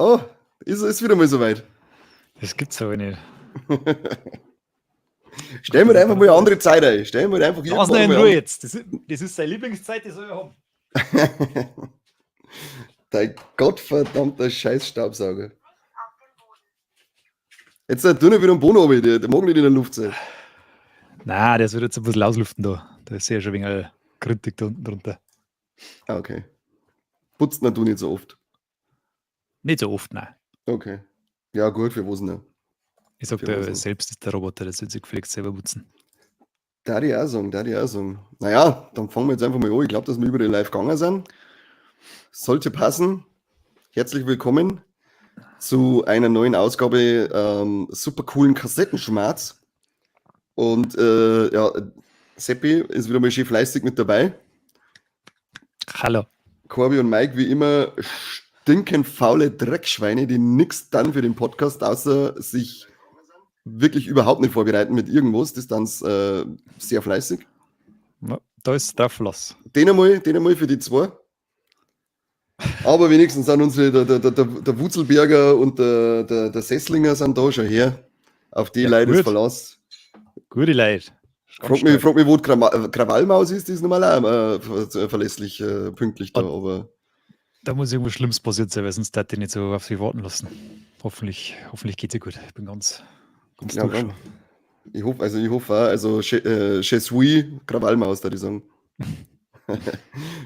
Oh, ist wieder mal soweit. Das gibt's aber nicht. Stellen wir einfach mal eine andere Zeit ein. Stellen wir einfach Lass ihn in Ruhe jetzt. Das ist seine Lieblingszeit, die soll er haben. Dein gottverdammter Scheiß-Staubsauger. Jetzt tu nicht wieder einen Bono runter, der mag nicht in der Luft sein. Nein, der soll jetzt ein bisschen auslüften da. Da ist ja schon ein wenig gründig da unten drunter. Ah, okay. Putzt du nicht so oft? Nicht so oft, nein. Okay. Ja, gut, für was denn? Ich sag dir, selbst ist der Roboter, der soll sich vielleicht selber putzen. Da die auch sagen. Naja, dann fangen wir jetzt einfach mal an. Ich glaube, dass wir über den Live gegangen sind. Sollte passen. Herzlich willkommen zu einer neuen Ausgabe super coolen Kassettenschmerz. Und ja, Seppi ist wieder mal schön fleißig mit dabei. Hallo. Corby und Mike wie immer stinkend faule Dreckschweine, die nichts dann für den Podcast, außer sich wirklich überhaupt nicht vorbereiten mit irgendwas. Das dann sehr fleißig. Ja, da ist drauf los. Den einmal für die zwei. Aber wenigstens sind unsere, der Wutzelberger und der Sesslinger sind da schon her. Auf die Leute ist Verlass. Gute Leute. Frag mich, wo die Krawallmaus ist, die ist normal auch verlässlich pünktlich da. Aber da muss irgendwas Schlimmes passiert sein, weil sonst hätte ich nicht so auf sich warten lassen. Hoffentlich geht es gut. Ich bin ganz ja, durch. Ich hoffe auch, also Chez suis, Krawallmaus, da die sagen.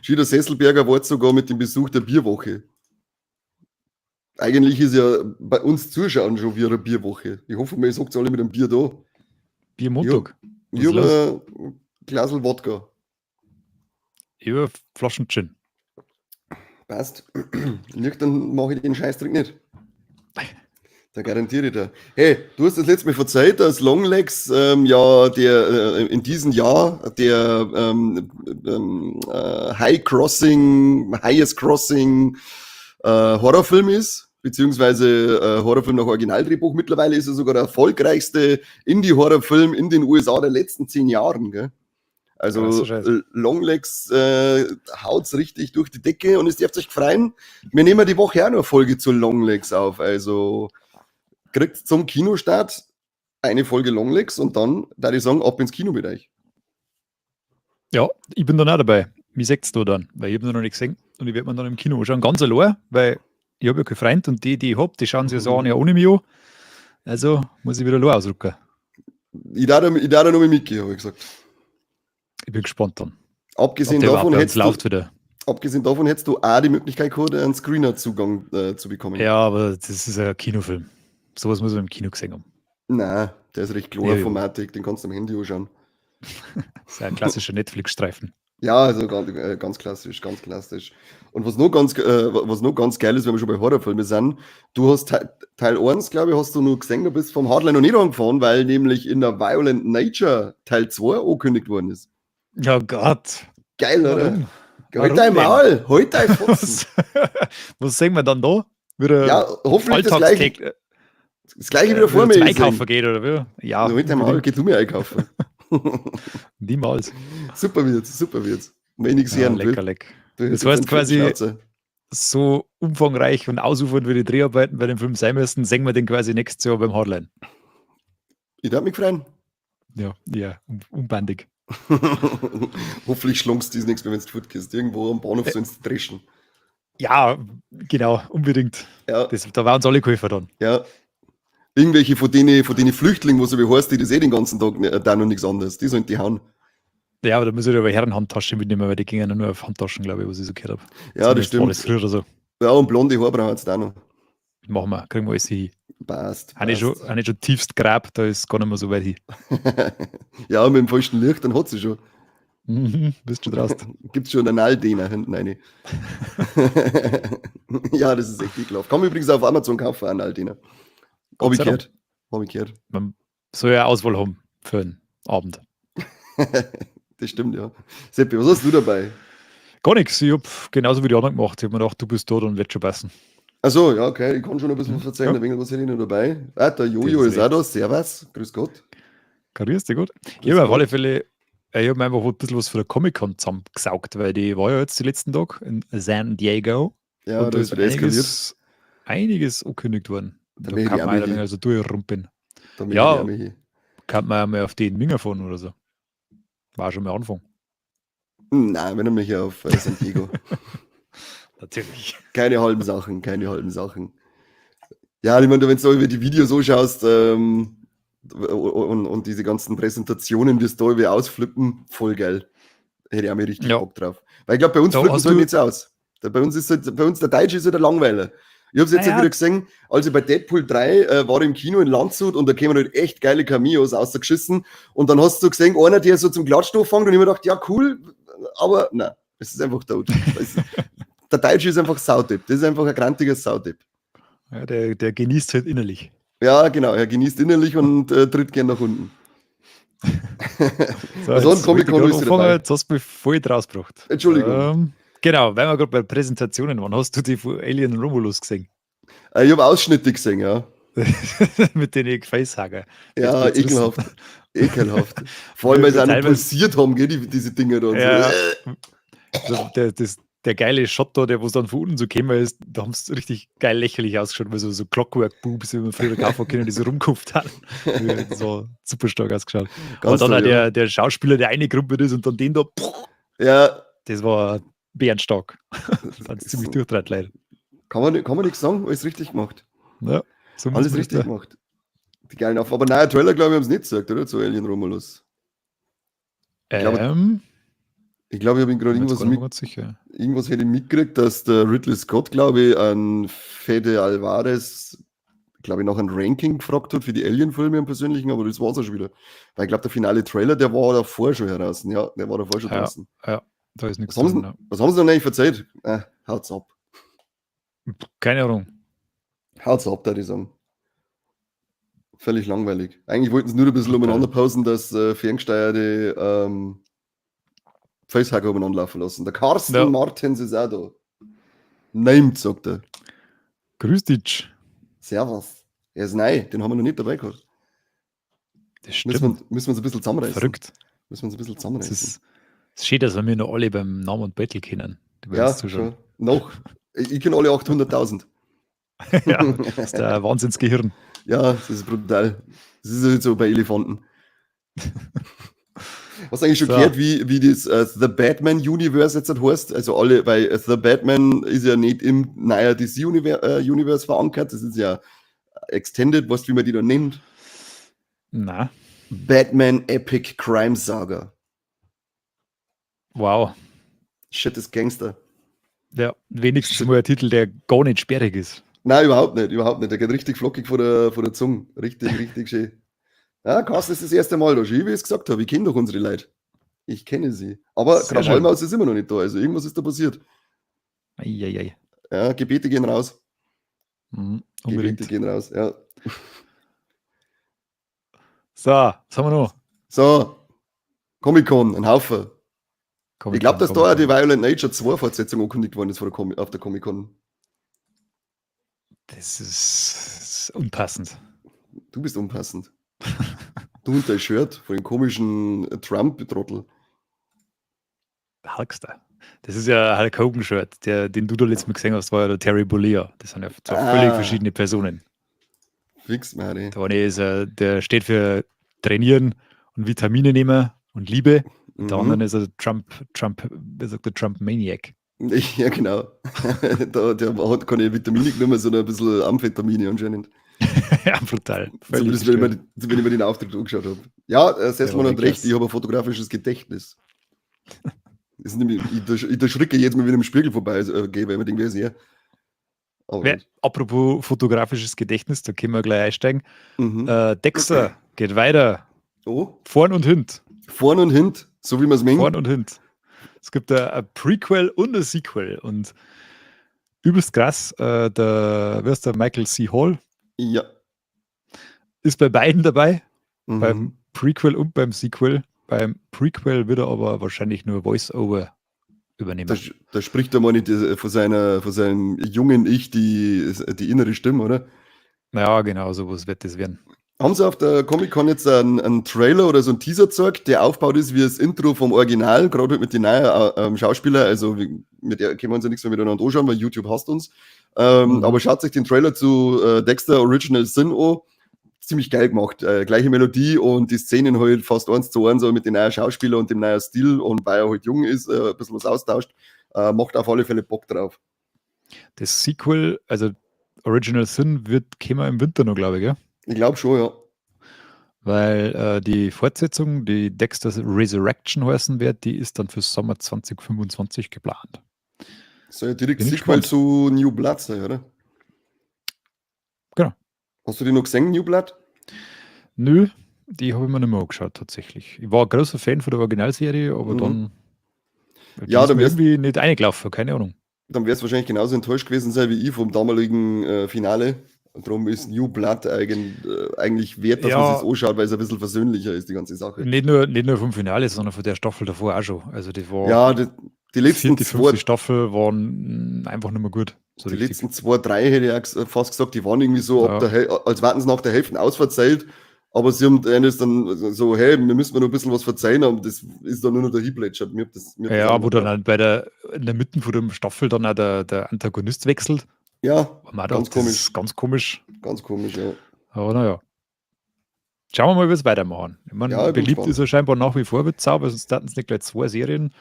Schieder Sesselberger war sogar mit dem Besuch der Bierwoche. Eigentlich ist ja bei uns Zuschauern schon wie eine Bierwoche. Ich hoffe mal, ihr sagt alle mit einem Bier da. Biermontag? Ich habe ein Glas Wodka. Ich habe Flaschen Gin. Passt. Dann mache ich den Scheißtrick nicht. Da garantiere ich dir. Hey, du hast das letzte Mal verzeiht, dass Longlegs ja der in diesem Jahr der Highest Crossing Horrorfilm ist, beziehungsweise Horrorfilm nach Originaldrehbuch. Mittlerweile ist er sogar der erfolgreichste Indie-Horrorfilm in den USA der letzten 10 Jahren. Gell? Also Longlegs haut's richtig durch die Decke und es dürft euch freuen. Wir nehmen die Woche auch noch eine Folge zu Longlegs auf. Also kriegt zum Kinostart eine Folge Longlegs und dann, da ich sagen, ab ins Kino mit euch. Ja, ich bin dann auch dabei. Wie seht's da dann? Weil ich habe noch nicht gesehen und ich werde mir dann im Kino anschauen. Ganz allein, weil ich habe ja keinen Freund und die ich habe, die schauen sich so an, ja ohne mich an. Also muss ich wieder allein ausrücken. Ich darf da noch mitgehen, habe ich gesagt. Ich bin gespannt dann. Abgesehen davon hättest du auch die Möglichkeit gehabt, einen Screener-Zugang zu bekommen. Ja, aber das ist ein Kinofilm. Sowas muss man im Kino gesehen haben. Nein, der ist recht klar, Formatik, den kannst du am Handy anschauen. Das ist ein klassischer Netflix-Streifen. Ja, also ganz klassisch. Und was noch ganz geil ist, wenn wir schon bei Horrorfilmen sind, du hast Teil 1, glaube ich, hast du noch gesehen, du bist vom Hardline noch nicht angefahren, weil nämlich in der Violent Nature Teil 2 angekündigt worden ist. Ja Gott. Geil, oder? Halt dein Maul, halt dein Fotzen. Was sehen wir dann da? Wieder ja, hoffentlich das gleiche wieder vor mir. Einkaufen geht, oder wie? Ja. Halt dein Maul, geh du mir einkaufen. Niemals. Super wird's. Wenn ich sehen will. Lecker. Das heißt quasi, so umfangreich und ausufernd wie die Dreharbeiten bei dem Film sein müssen, sehen wir den quasi nächstes Jahr beim Hardline. Ich darf mich freuen. Ja, unbandig. Hoffentlich schlumpst du das nichts mehr, wenn du fortgehst. Irgendwo am Bahnhof sollst du dreschen. Ja, genau, unbedingt. Ja. Da waren uns alle geholfen dann. Ja. Irgendwelche von denen Flüchtlingen, wo so wie heißt, die das den ganzen Tag da noch nichts anderes. Die sollen die hauen. Ja, aber da muss ich aber Herrenhandtaschen mitnehmen, weil die gingen nur auf Handtaschen, glaube ich, was ich so gehört habe. Ja, das stimmt. Alles früher oder so. Ja, und blonde Haare brauchen wir da noch. Machen wir, kriegen wir alles hin. Passt. Habe ich schon tiefst Grab, da ist gar nicht mehr so weit hin. Ja, mit dem falschen Licht, dann hat sie schon. Bist schon draußen. Gibt es schon einen Aldena hinten rein. Ja, das ist echt ekelhaft. Kann man übrigens auf Amazon kaufen, einen Aldena. Hab ich gehört. Man soll ja Auswahl haben für einen Abend. Das stimmt, ja. Seppi, was hast du dabei? Gar nichts. Ich habe genauso wie die anderen gemacht. Ich habe mir gedacht, du bist da, dann wird schon passen. Achso, ja, okay. Ich kann schon ein bisschen verzeihen, was hätte ich noch dabei? Ah, der Jojo ist auch da. Servus. Grüß Gott. Grüß dich gut. Ich habe auf alle Fälle, ich habe mir einfach ein bisschen was für der Comic-Con zusammengesaugt, weil die war ja jetzt die letzten Tage in San Diego. Ja, da ist wieder eskaliert. einiges angekündigt worden. Da Da möchte kann ich auch man mal ein hin. also durchrumpeln. Da möchte Ja. ich auch mal hin. Kann man ja mal auf den Minger fahren oder so. War schon mal Anfang. Nein, wenn er mich auf San Diego. Natürlich. Keine halben Sachen, keine halben Sachen. Ja, ich meine, wenn du über die Videos so schaust und diese ganzen Präsentationen, wie es da irgendwie ausflippen, voll geil. Hätte ich auch mal richtig Ja. Bock drauf. Weil ich glaube, bei uns Da flippen hast es halt du- nicht so aus. Bei uns ist halt, bei uns der Deutsche ist halt der Langweiler. Ich habe es jetzt Naja. wieder gesehen, als ich bei Deadpool 3 war im Kino in Landshut und da kämen halt echt geile Cameos ausgeschissen und dann hast du gesehen, einer, der so zum Klatschen fängt und ich mir gedacht, ja cool, aber nein, es ist einfach tot. Der Deutsche ist einfach Saudepp, das ist einfach ein grantiger Saudepp. Ja, der genießt halt innerlich. Ja, genau, er genießt innerlich und tritt gern nach unten. So, Also, jetzt wollte ich Comic-Con grad ist anfangen, dabei. jetzt hast du mich voll rausgebracht. Entschuldigung. Genau, weil wir gerade bei Präsentationen waren, hast du die von Alien Romulus gesehen? Ich habe Ausschnitte gesehen, ja. Mit den Facehager. Ja, Jetzt wissen. ekelhaft. Ekelhaft. Vor allem, weil sie auch noch Teilweise- pulsiert haben, gell, diese Dinger da. Und Ja. so. Also der geile Shot da, der wo es dann von unten so gekommen ist, da haben es richtig geil lächerlich ausgeschaut, weil so Clockwork-Boobs, wie man früher kaufen können, die so rumgekupft haben. So super stark ausgeschaut. Ganz Aber dann toll, auch der Schauspieler, der eingegrumpelt ist und dann den da, Ja, das war bärenstark. Fand es ziemlich durchdreht, leider. kann man nichts sagen, alles richtig gemacht. Ja, so muss Alles man richtig das gemacht. Die geilen auf. Aber nein, Trailer, glaube ich, haben es nicht gesagt, oder? Zu Alien Romulus. da. Ich glaube, ich habe ihn gerade bin mir jetzt irgendwas gar nicht mehr ganz sicher. irgendwas hätte ich mitgekriegt, dass der Ridley Scott, glaube ich, an Fede Alvarez, glaube ich, nach einem Ranking gefragt hat für die Alien-Filme im Persönlichen, aber das war es auch schon wieder. Weil ich glaube, der finale Trailer, der war davor schon heraus. Ja, der war davor schon Ja. draußen. Da ist nichts Was haben, drin. Ja. was haben sie denn eigentlich verzeiht? Haut's ab. Keine Ahnung. Haut's ab, würde ich sagen. Völlig langweilig. Eigentlich wollten sie nur ein bisschen umeinander pausen, dass ferngesteuerte Facehacker umeinander laufen lassen. Der Carsten Ja. Martens ist auch da. Named, sagt er. Grüß dich. Servus. Er ist neu, den haben wir noch nicht dabei gehabt. Das stimmt. Müssen wir uns ein bisschen zusammenreißen. Verrückt. Müssen wir uns ein bisschen Es zusammenreißen. ist schön, dass wir mir noch alle beim Namen und Battle kennen. Die bei Ja, uns zuschauen. schon. Noch. Ich kenne alle 800.000. Ja, das ist der Wahnsinnsgehirn. Ja, das ist brutal. Das ist ja nicht so bei Elefanten. Hast du eigentlich schon So. gehört, wie das The Batman Universe jetzt heißt? Also alle, weil The Batman ist ja nicht im naja DC Universe verankert, das ist ja Extended, weißt du, wie man die da nennt? Na, Batman Epic Crime Saga. wow. Shit ist Gangster. Ja, wenigstens mal ein Titel, der gar nicht sperrig ist. Nein, überhaupt nicht, überhaupt nicht. Der geht richtig flockig vor der Zunge. Richtig, richtig schön. Ja, Carsten ist das erste Mal da. Schön, wie ich es gesagt habe. Ich kenne doch unsere Leute. Ich kenne sie. Aber Sehr schön. Krawallmaus ist immer noch nicht da. Also irgendwas ist da passiert. Eieiei. Ja, Gebete gehen raus. Mhm, Gebete unbedingt. gehen raus. Ja. So, was haben wir noch? So, Comic-Con, ein Haufen. Ich glaube, dass da auch die Violent Nature 2 Fortsetzung angekündigt worden ist auf der Comic-Con. Das ist unpassend. Du bist unpassend. Du und dein Shirt von dem komischen Trump-Trottel. Hulkster. Das ist ja ein Hulk Hogan-Shirt, den du da letztes Mal gesehen hast, war ja der Terry Bollea. Das sind ja zwei völlig verschiedene Personen. Fix, Mari. Der eine ist, der steht für Trainieren und Vitamine nehmen und Liebe. Der andere ist ein wie sagt der Trump-Maniac. Ja, genau. der hat keine Vitamine genommen, sondern ein bisschen Amphetamine anscheinend. Ja, brutal. Zumindest, wenn ich mir den Auftritt angeschaut habe. Ja, Sessmann hat recht, krass. ich habe ein fotografisches Gedächtnis. Das ist nämlich, ich erschricke jetzt mal wieder im Spiegel vorbei, gehe, weil ich mir denke, wer ist er? Aber Ja, apropos fotografisches Gedächtnis, da können wir gleich einsteigen. mhm. Dexter geht weiter. Oh, Vorn und hint. vorn und hint, so wie man es mengt. Vorn und hint. Es gibt ein Prequel und ein Sequel. Und übelst krass, wer ist der Michael C. Hall? Ja. Ist bei beiden dabei, Mhm. beim Prequel und beim Sequel. Beim Prequel wird er aber wahrscheinlich nur Voice-Over übernehmen. Da spricht er mal nicht von seinem jungen Ich die innere Stimme, oder? Ja, genau, sowas wird das werden. Haben sie auf der Comic-Con jetzt einen Trailer oder so einen Teaser gezeigt, der aufgebaut ist wie das Intro vom Original, gerade mit den neuen Schauspielern, also mit der können wir uns ja nichts mehr miteinander anschauen, weil YouTube hasst uns. Aber schaut euch den Trailer zu Dexter Original Sin an. Ziemlich geil gemacht. Gleiche Melodie und die Szenen halt fast 1:1 so mit den neuen Schauspielern und dem neuen Stil und weil er halt jung ist, ein bisschen was austauscht. Macht auf alle Fälle Bock drauf. Das Sequel, also Original Sin, wird kommen im Winter noch, glaube ich, gell? Ich glaube schon, ja. Weil die Fortsetzung, die Dexter's Resurrection heißen wird, die ist dann für Sommer 2025 geplant. Soll ja direkt Bin ich Sequel gespannt. zu New Blood sein, oder? Genau. Hast du die noch gesehen, New Blood? Nö, die habe ich mir nicht mehr angeschaut, tatsächlich. Ich war ein großer Fan von der Originalserie, aber dann Ja, ist dann mir wär's, irgendwie nicht eingelaufen, keine Ahnung. dann wär's wahrscheinlich genauso enttäuscht gewesen sein wie ich vom damaligen Finale. Und darum ist New Blood eigentlich wert, dass Ja. man sich anschaut, weil es ein bisschen versöhnlicher ist, die ganze Sache. Nicht nur vom Finale, sondern von der Staffel davor auch schon. Also die war Ja, die letzten vierte, fünfte zwei, Staffel waren einfach nicht mehr gut. So die richtig. letzten 2, 3 hätte ich auch fast gesagt, die waren irgendwie so, Ja. als wären sie nach der Hälfte ausverzählt. Aber sie haben eines dann so, hey, wir müssen noch ein bisschen was verzeihen, aber das ist dann nur noch der Hinplätschert. Ja, wo dann in der Mitte von der Staffel dann auch der Antagonist wechselt. Ja, Man ganz dachte, das komisch. ist ganz komisch. Ganz komisch, ja. Aber naja. Schauen wir mal, wie es weitermachen. Ich meine, Ja, ich bin beliebt gespannt. ist er scheinbar nach wie vor mit Zauber, sonst hätten sie nicht gleich 2 Serien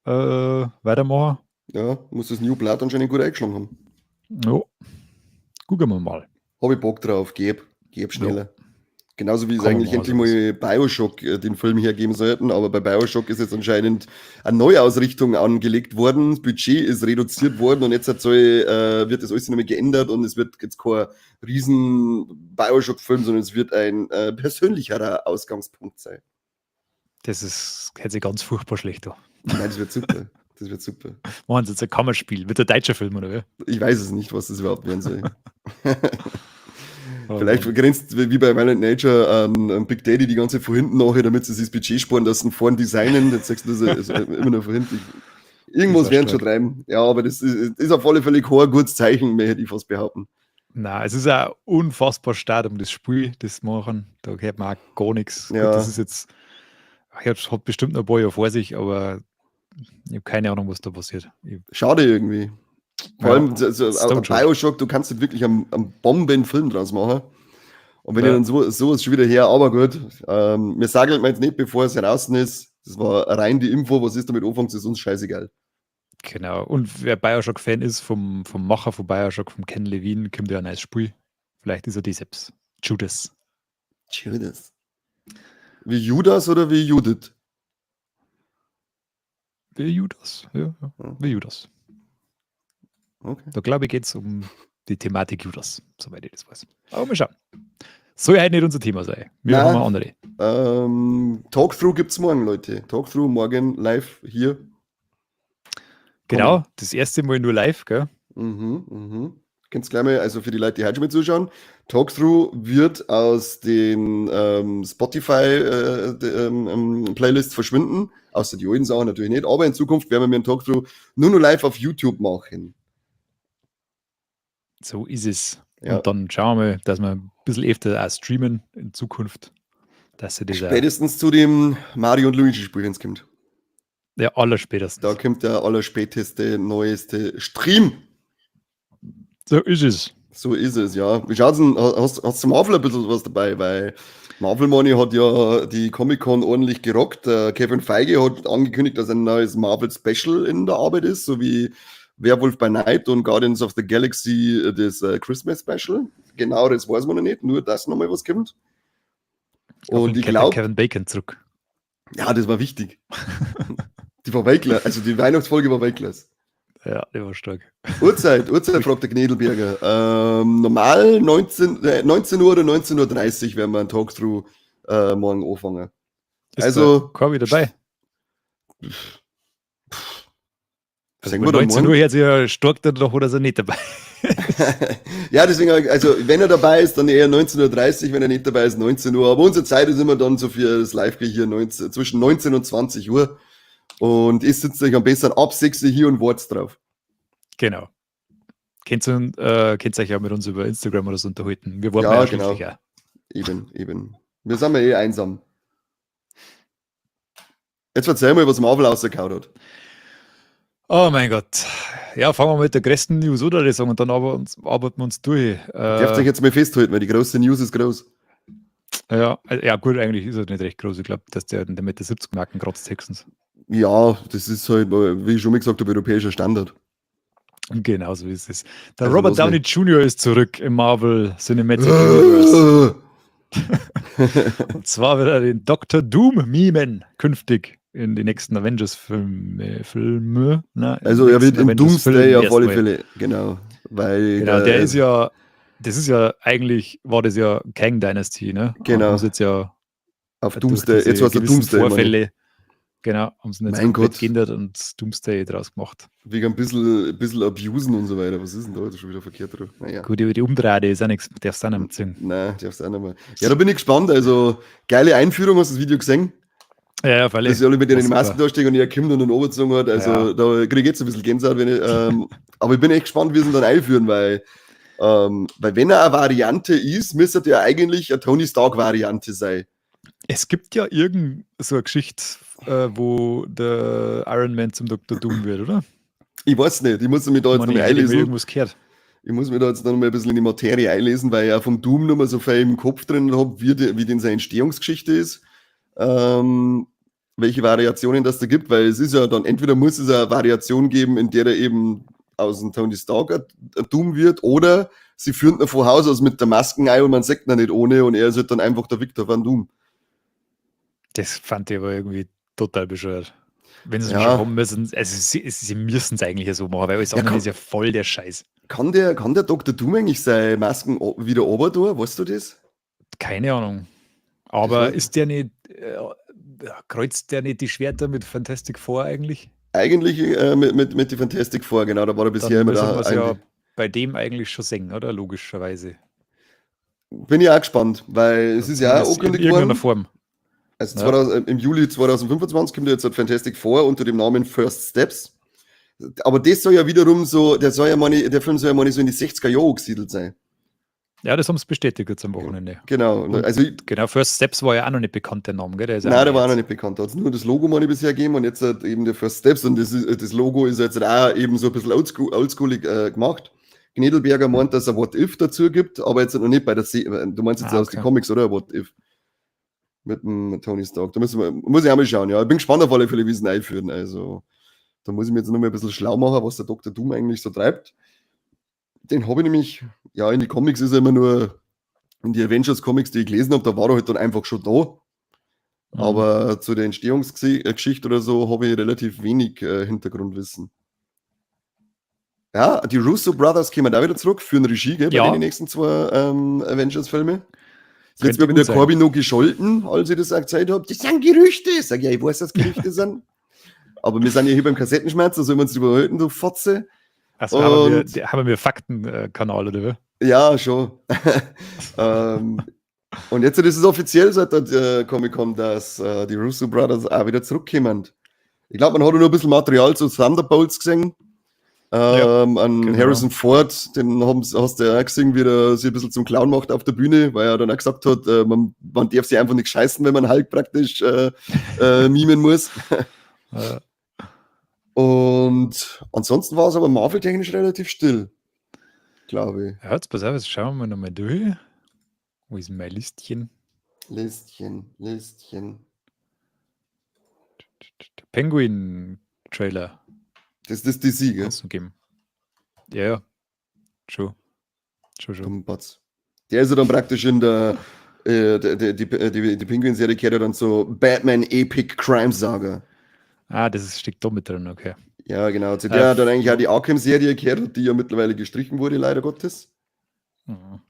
weitermachen. Ja, muss das New Blood anscheinend gut eingeschlagen haben. Ja. Gucken wir mal. Habe ich Bock drauf, geb schneller. Genauso wie es Kann man eigentlich mal endlich mal Bioshock den Film hergeben sollten, aber bei Bioshock ist jetzt anscheinend eine Neuausrichtung angelegt worden, das Budget ist reduziert worden und jetzt wird das alles nochmal geändert und es wird jetzt kein riesen Bioshock-Film, sondern es wird ein persönlicherer Ausgangspunkt sein. Das hört sich ganz furchtbar schlecht an. Nein, das wird super. Das wird super. Machen sie jetzt ein Kammerspiel? Wird der deutsche Film, oder wie? Ich weiß es nicht, was das überhaupt werden soll. Vielleicht grenzt wie bei Violent Nature an Big Daddy die ganze von hinten nachher, damit sie sich das Budget sparen, dass sie vorn designen. Jetzt sagst du, das ist immer noch von hinten. Irgendwas werden schon treiben. Ja, aber das ist auf alle Fälle kein gutes Zeichen mehr, hätte ich fast behaupten. Na, es ist auch unfassbar stark um das Spiel, das machen. Da hört man auch gar nichts. Ja. Gut, das ist jetzt, hat bestimmt noch ein paar Jahre vor sich, aber ich habe keine Ahnung, was da passiert. Schade irgendwie. Vor allem Bioshock, du kannst nicht wirklich einen Bombenfilm draus machen. Und wenn ihr dann sowas schon wieder her, aber gut, wir sagen halt mal jetzt nicht, bevor es heraus ist, das war rein die Info, was ist damit anfangs, ist uns scheißegal. Genau, und wer Bioshock-Fan ist, vom Macher von Bioshock, vom Ken Levine, kommt ja ein neues Spiel. Vielleicht ist er die selbst. Judas. Wie Judas oder wie Judith? Wie Judas, ja. Wie Judas. Okay. Da glaube ich, geht es um die Thematik Judas, soweit ich das weiß. Aber mal schauen. Soll ja halt nicht unser Thema sein. Wir haben eine andere. Talkthrough gibt es morgen, Leute. Talkthrough morgen live hier. Genau, das erste Mal nur live, gell? Könnt gleich mal, also für die Leute, die heute schon mal zuschauen, Talkthrough wird aus den Spotify-Playlists verschwinden, außer die alten Sachen natürlich nicht, aber in Zukunft werden wir mit dem Talkthrough nur noch live auf YouTube machen. So ist es. Ja. Und dann schauen wir mal, dass wir ein bisschen öfter auch streamen in Zukunft. Dass sie spätestens zu dem Mario und Luigi-Spiel, wenn es kommt. Ja, allerspätestens. Da kommt der allerspäteste, neueste Stream. So ist es. So ist es, ja. Wie schaut's denn? Hast du Marvel ein bisschen was dabei? Weil Marvel Money hat ja die Comic-Con ordentlich gerockt. Kevin Feige hat angekündigt, dass ein neues Marvel-Special in der Arbeit ist, so wie Werewolf by Night und Guardians of the Galaxy, das Christmas-Special. Genau, das weiß man noch nicht, nur dass nochmal was kommt. Und ich glaube, Kevin Bacon zurück. Ja, das war wichtig. Die war Weltklasse, also die Weihnachtsfolge war Weltklasse. Ja, die war stark. Uhrzeit fragt der Gnädelberger. Normal 19 Uhr oder 19:30 Uhr werden wir ein Talkthrough morgen anfangen. Ist also, Corby dabei? Also bei 19 Uhr hört sich ja stark doch, oder ist er nicht dabei? Ja, deswegen, also wenn er dabei ist, dann eher 19:30 Uhr, wenn er nicht dabei ist, 19 Uhr. Aber unsere Zeit ist immer dann so für das Live-Gehen hier zwischen 19 und 20 Uhr. Und ich sitze euch am besten ab 6 Uhr hier und wartet drauf. Genau. Könnt euch ja mit uns über Instagram oder so unterhalten. Wir warten ja, genau. Auch. Eben. Wir sind ja einsam. Jetzt erzähl mal, was Marvel rausgehauen hat. Oh mein Gott. Ja, fangen wir mit der größten News, oder? Die sagen, und dann arbeiten wir uns durch. Darfst dich jetzt mal festhalten, weil die große News ist groß. Ja, gut, eigentlich ist er nicht recht groß. Ich glaube, dass der mit der 70 Marken kratzt höchstens. Ja, das ist halt, wie ich schon mal gesagt habe, europäischer Standard. Genau so ist es. Der Also Robert los, Downey ne? Jr. ist zurück im Marvel Cinematic Universe. Und zwar wird er den Dr. Doom mimen künftig in die nächsten Avengers-Filme. Im Also er wird nächsten im Doomsday Avengers-Film auf alle erstmal. Fälle, genau. Weil Genau, das ist ja eigentlich, war das ja Kang Dynasty, ne? Und haben genau, sie jetzt ja auf durch Doomsday, jetzt diese war es der gewissen Doomsday, meine ich. Vorfälle, genau, haben sie ihn jetzt Mein komplett Gott, geändert und Doomsday draus gemacht. wegen ein bisschen abusen und so weiter. Was ist denn da jetzt schon wieder verkehrt drauf? Naja. Gut, über die Umdrehde ist auch nichts, darfst du auch nicht mehr ziehen. Nein, darfst du auch nicht mehr. Ja, da bin ich gespannt. Also, geile Einführung, hast du das Video gesehen? Ja, weil Dass sie alle mit war ihren Masken super. da stehen und er kommt und einen Oberzogen hat. Also, Ja, da kriege ich jetzt ein bisschen Gänsehaut. Aber ich bin echt gespannt, wie sie ihn dann einführen, weil wenn er eine Variante ist, müsste er ja eigentlich eine Tony Stark-Variante sein. es gibt ja irgend so eine Geschichte, wo der Iron Man zum Dr. Doom wird, oder? Ich weiß nicht, ich muss mich da Ich jetzt noch meine, mal hätte ich mal einlesen. irgendwas gehört. Ich muss mir da jetzt noch mal ein bisschen in die Materie einlesen, weil ich ja vom Doom noch mal so viel im Kopf drin habe, wie denn seine Entstehungsgeschichte ist. Ähm, welche Variationen das da gibt, weil es ist ja dann, entweder muss es eine Variation geben, in der er eben aus dem Tony Stark ein Doom wird, oder sie führen ihn von Haus aus mit der Masken ein und man sagt ihn nicht ohne und er ist halt dann einfach der Victor Van Doom. Das fand ich aber irgendwie total bescheuert. Wenn sie es schon Ja, haben müssen, also sie müssen es eigentlich ja so machen, weil alles ja andere ist ja voll der Scheiß. kann der Dr. Doom eigentlich seine Masken wieder runter, weißt du das? Keine Ahnung. Das Aber war ist der nicht, kreuzt der nicht die Schwerter mit Fantastic Four eigentlich? eigentlich mit die Fantastic Four, genau, da war er bisher Dann immer müssen da wir es ja eigentlich. bei dem eigentlich schon sehen, oder? Logischerweise. Bin ich auch gespannt, weil es ist ja auch Zumindest in angekündigt irgendeiner worden. Form. Also Ja. im Juli 2025 kommt jetzt halt Fantastic Four unter dem Namen First Steps. Aber das soll ja wiederum so, der Film soll ja mal nicht so in die 60er Jahre gesiedelt sein. Ja, das haben sie bestätigt jetzt am Wochenende. Genau. Und Also, genau, First Steps war ja auch noch nicht bekannt, der Name, gell? Der ist auch nein, neu der war auch noch jetzt. nicht bekannt. Da hat es nur das Logo mal bisher gegeben und jetzt halt eben der First Steps und das Logo ist jetzt auch eben so ein bisschen oldschoolig gemacht. Gnädelberger meint, dass er What If dazu gibt, aber jetzt noch nicht bei der du meinst jetzt Ah, aus den okay. Comics, oder? What If? Mit dem Tony Stark. Muss ich auch mal schauen, ja. Ich bin gespannt auf alle Fälle, wie sie ihn einführen. Also, da muss ich mir jetzt noch mal ein bisschen schlau machen, was der Dr. Doom eigentlich so treibt. Den habe ich nämlich, ja, in die Comics ist er immer nur, in die Avengers-Comics, die ich gelesen habe, da war er halt dann einfach schon da. Mhm. Aber zu der Entstehungsgeschichte oder so habe ich relativ wenig Hintergrundwissen. Ja, die Russo Brothers kommen da wieder zurück für eine Regie, gell, bei den Ja, nächsten zwei Avengers-Filme. Jetzt könnte wird mir gut der sein. Corby noch gescholten, als ich das auch gesagt habe. Das sind Gerüchte. Sag ja, ich weiß, dass Gerüchte sind. Aber wir sind ja hier beim Kassettenschmerz, da sollen wir uns drüber halten, du Fotze. Also Und haben wir Faktenkanal, oder wie? ja, schon. ähm, und jetzt ist es offiziell seit der Comic-Con, dass die Russo Brothers auch wieder zurückkommen. Ich glaube, man hat nur ein bisschen Material zu Thunderbolts gesehen. Ja, An genau. Harrison Ford, hast du ja auch gesehen, wie er sich ein bisschen zum Clown macht auf der Bühne, weil er dann auch gesagt hat, man darf sich einfach nicht scheißen, wenn man Hulk praktisch mimen muss. Äh, Und ansonsten war es aber Marvel-technisch relativ still, glaube ich. ja, jetzt pass auf, jetzt schauen wir nochmal durch. Wo ist mein Listchen? Listchen. Der Penguin-Trailer Das ist DC, gell? kannst du geben. Ja, ja, schon. Schon. Dummbatz. Der ist ja dann praktisch in die Penguin-Serie kehrt ja dann so Batman Epic Crime Saga. Ah, steckt da mit drin, okay. Ja, genau. Zu der hat dann eigentlich auch die Arkham-Serie gehört, die ja mittlerweile gestrichen wurde, leider Gottes. Mhm.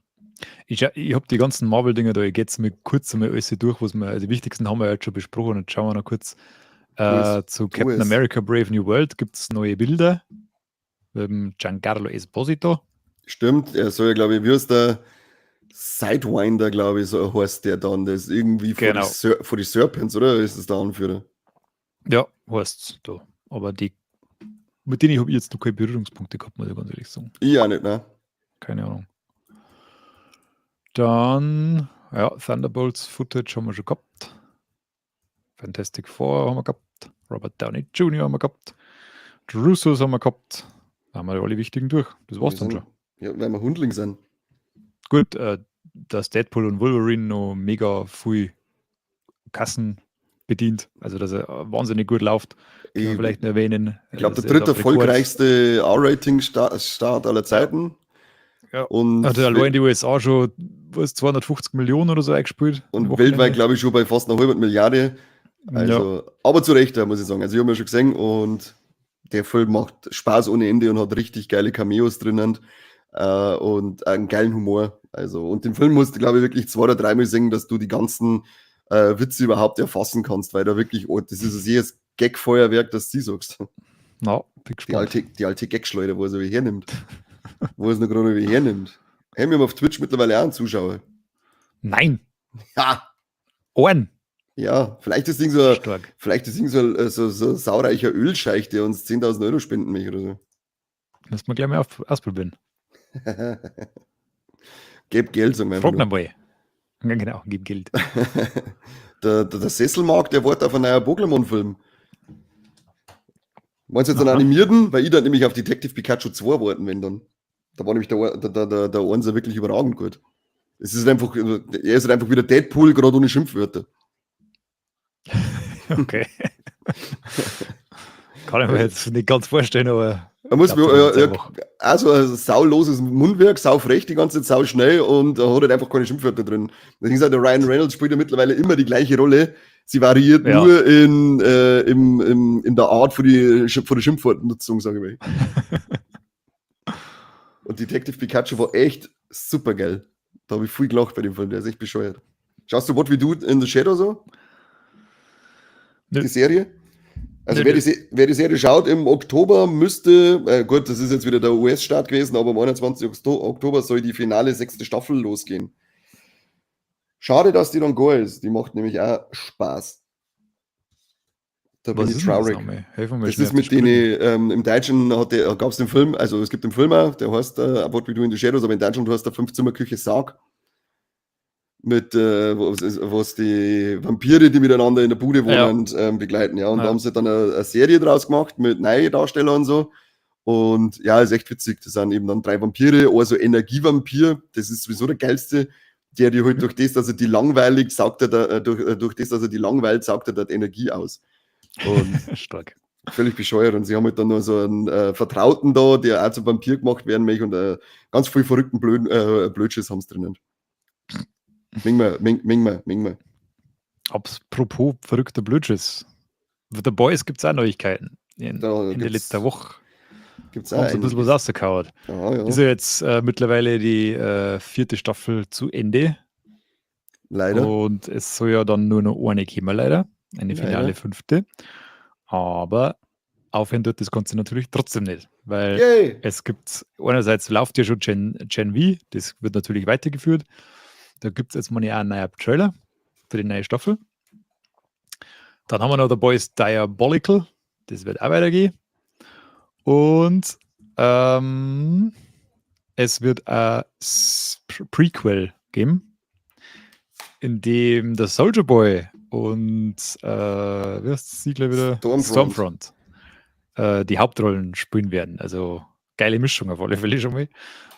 Ich habe die ganzen Marvel-Dinger da, ich gehe jetzt mal kurz einmal alles durch, also die wichtigsten haben wir ja jetzt schon besprochen. Jetzt schauen wir noch kurz zu Captain es. America Brave New World. Gibt es neue Bilder mit dem Giancarlo Esposito. Stimmt, er soll ja, glaube ich, wie heißt der Sidewinder, glaube ich, so heißt der dann. Der ist irgendwie Genau. vor die Serpents, oder? Ist das der Anführer? Ja, heißt da. Aber mit denen habe ich jetzt noch keine Berührungspunkte gehabt, muss ich ganz ehrlich sagen. Ich auch nicht, ne? Keine Ahnung. Dann, ja, Thunderbolts Footage haben wir schon gehabt. Fantastic Four haben wir gehabt. Robert Downey Jr. haben wir gehabt. Die Russos haben wir gehabt. Da haben wir alle wichtigen durch. Das war's dann schon. Ja, weil wir Hundling sind. Gut, dass Deadpool und Wolverine noch mega viel Kassen bedient. Also, dass er wahnsinnig gut läuft. Können wir vielleicht noch erwähnen. Ich glaube, der dass er dritte auf Rekord- erfolgreichste R-Rating-Start aller Zeiten. Ja. Und, Hat er allein in die USA schon 250 Millionen oder so eingespielt. und weltweit, glaube ich, schon bei fast einer halben Milliarde. Also, aber zu Recht, muss ich sagen. Also, ich habe ihn schon gesehen und der Film macht Spaß ohne Ende und hat richtig geile Cameos drinnen und einen geilen Humor. Also, und den Film musst du, glaube ich, wirklich 2 oder 3 Mal singen, dass du die ganzen Witze überhaupt erfassen kannst, weil da wirklich, das ist ein jedes Gag-Feuerwerk, das du sagst. Na, bin gespannt. Die alte Gag-Schleuder, wo er so wie hernimmt. Wo er es noch gerade wie hernimmt. Hey, wir haben auf Twitch mittlerweile auch einen Zuschauer. Nein, Ja, Ohren. ja, vielleicht ist Ding so, Stark. vielleicht ist Ding so ein saureicher Ölscheich, der uns 10.000 Euro spenden möchte oder so. Müssen wir gleich mal ausprobieren. Gib Geld, sagen wir Frag einfach noch nur. mal. Ja, genau, gib Geld. Der Sesselmarkt, der wartet auf einen neuen Pokémon-Film. Meinst du jetzt einen Aha. animierten? Weil ich dann nämlich auf Detective Pikachu 2 warten, wenn dann. Da war nämlich der Einser wirklich überragend gut. Es ist einfach, er ist halt einfach wieder Deadpool, gerade ohne Schimpfwörter. Okay. Kann ich mir jetzt nicht ganz vorstellen, aber. Er muss Ich glaub, das ist einfach- also ein sauloses Mundwerk, saufrech, die ganze Zeit, sau schnell und er hat halt einfach keine Schimpfwörter drin. Deswegen sagt der Ryan Reynolds spielt ja mittlerweile immer die gleiche Rolle. Sie variiert Ja. nur in der Art für die Schimpfwortnutzung, sage ich mal. Und Detective Pikachu war echt super geil. Da habe ich viel gelacht bei dem Film, der ist echt bescheuert. Schaust du What We Do in the Shadow so? Nö. Die Serie? Also Nö, wer die Serie schaut, im Oktober müsste, gut, das ist jetzt wieder der US-Start gewesen, aber am 21. Oktober soll die finale 6. Staffel losgehen. Schade, dass die dann gar ist. Die macht nämlich auch Spaß. Da bin Was ich ist denn das traurig. nochmal? Helfen wir Das schnell ist auf die mit Sprünge. denen, im Deutschen gab es den Film, also es gibt den Film auch, der heißt What We Do in the Shadows, aber in Deutschland heißt der 5-Zimmer-Küche Sarg. Mit, was die Vampire, die miteinander in der Bude wohnen, begleiten. Ja, und da Ja. haben sie dann eine Serie draus gemacht mit neuen Darstellern und so. Und ja, ist echt witzig. Das sind eben dann 3 Vampire, also Energievampir, das ist sowieso der geilste, der die halt durch das, dass er die langweilig, saugt er da, durch das, dass er die langweilt, saugt er dort Energie aus. Und Stark. völlig bescheuert. Und sie haben halt dann noch so einen Vertrauten da, der auch zum Vampir gemacht werden möchte und ganz viel verrückten Blödschiss haben sie drinnen. Ming mal. Apropos verrückter Blödschiss. Mit The Boys gibt es auch Neuigkeiten. Ende letzter Woche Gibt's haben auch sie ein bisschen was einiges. rausgehauen. Ja. Ist ja jetzt mittlerweile die 4. Staffel zu Ende. Leider. Und es soll ja dann nur noch eine kommen, leider. Eine finale Leider. 5. Aber aufhören tut das Ganze natürlich trotzdem nicht. Weil Yay! es gibt, einerseits läuft ja schon Gen V, das wird natürlich weitergeführt. Da gibt es jetzt mal auch einen neuen Trailer für die neue Staffel. Dann haben wir noch The Boys Diabolical, das wird auch weitergehen. Und es wird ein Prequel geben, in dem der Soldier Boy und wie heißt die gleich wieder? Stormfront. Die Hauptrollen spielen werden. Also geile Mischung auf alle Fälle schon mal.